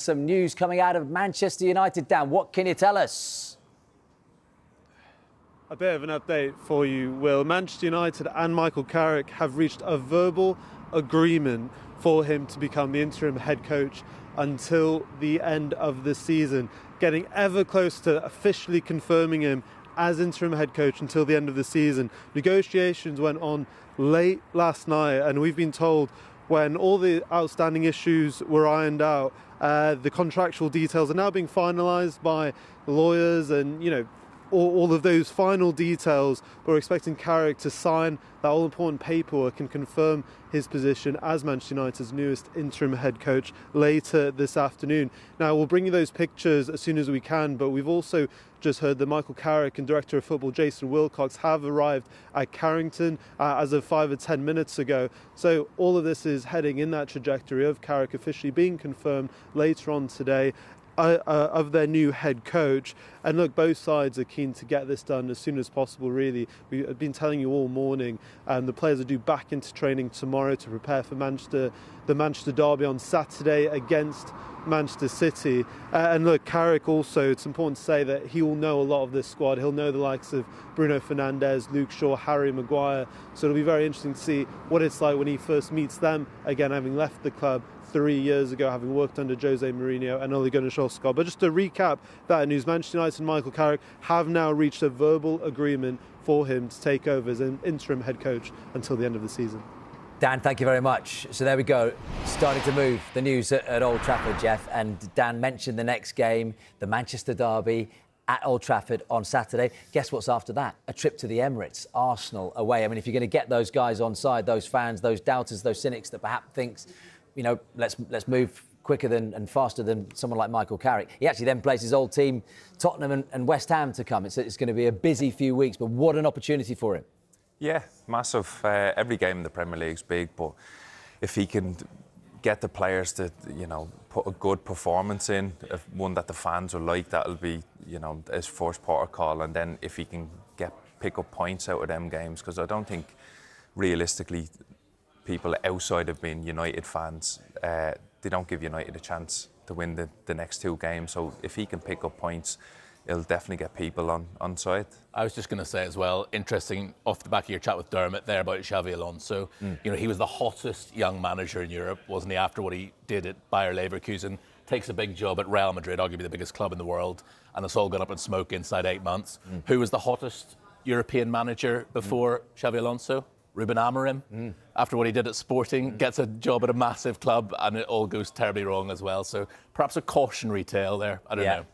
Some news coming out of Manchester United. Dan, what can you tell us? A bit of an update for you, Will. Manchester United and Michael Carrick have reached a verbal agreement for him to become the interim head coach until the end of the season, getting ever closer to officially confirming him as interim head coach until the end of the season. Negotiations went on late last night, and we've been told when all the outstanding issues were ironed out, the contractual details are now being finalised by lawyers and, all of those final details. We're expecting Carrick to sign that all-important paperwork and confirm his position as Manchester United's newest interim head coach later this afternoon. Now, we'll bring you those pictures as soon as we can, but we've also just heard that Michael Carrick and Director of Football Jason Wilcox have arrived at Carrington as of 5 or 10 minutes ago. So all of this is heading in that trajectory of Carrick officially being confirmed later on today of their new head coach. And look, both sides are keen to get this done as soon as possible, really. We've been telling you all morning, the players are due back into training tomorrow to prepare for the Manchester derby on Saturday against Manchester City. And look, Carrick also, it's important to say that he will know a lot of this squad. He'll know the likes of Bruno Fernandes, Luke Shaw, Harry Maguire. So it'll be very interesting to see what it's like when he first meets them again, having left the club 3 years ago, having worked under Jose Mourinho and Ole Gunnar Solskjaer. But just to recap that news, Manchester United and Michael Carrick have now reached a verbal agreement for him to take over as an interim head coach until the end of the season. Dan, thank you very much. So there we go, starting to move the news at Old Trafford, Jeff. And Dan mentioned the next game, the Manchester derby at Old Trafford on Saturday. Guess what's after that? A trip to the Emirates, Arsenal away. I mean, if you're going to get those guys on side, those fans, those doubters, those cynics that perhaps thinks, let's move quicker and faster than someone like Michael Carrick. He actually then plays his old team, Tottenham and West Ham, to come. It's going to be a busy few weeks, but what an opportunity for him. Yeah, massive. Every game in the Premier League's big, but if he can get the players to, put a good performance in, one that the fans will like, that'll be, his first port of call. And then if he can pick up points out of them games, because I don't think realistically people outside of being United fans, they don't give United a chance to win the next two games. So if he can pick up points, it'll definitely get people on side. I was just going to say as well, interesting off the back of your chat with Dermot there about Xavi Alonso. He was the hottest young manager in Europe, wasn't he, after what he did at Bayer Leverkusen. Takes a big job at Real Madrid, arguably the biggest club in the world, and it's all gone up in smoke inside 8 months. Who was the hottest European manager before Xavi Alonso? Ruben Amorim, after what he did at Sporting, gets a job at a massive club and it all goes terribly wrong as well. So perhaps a cautionary tale there. I don't know.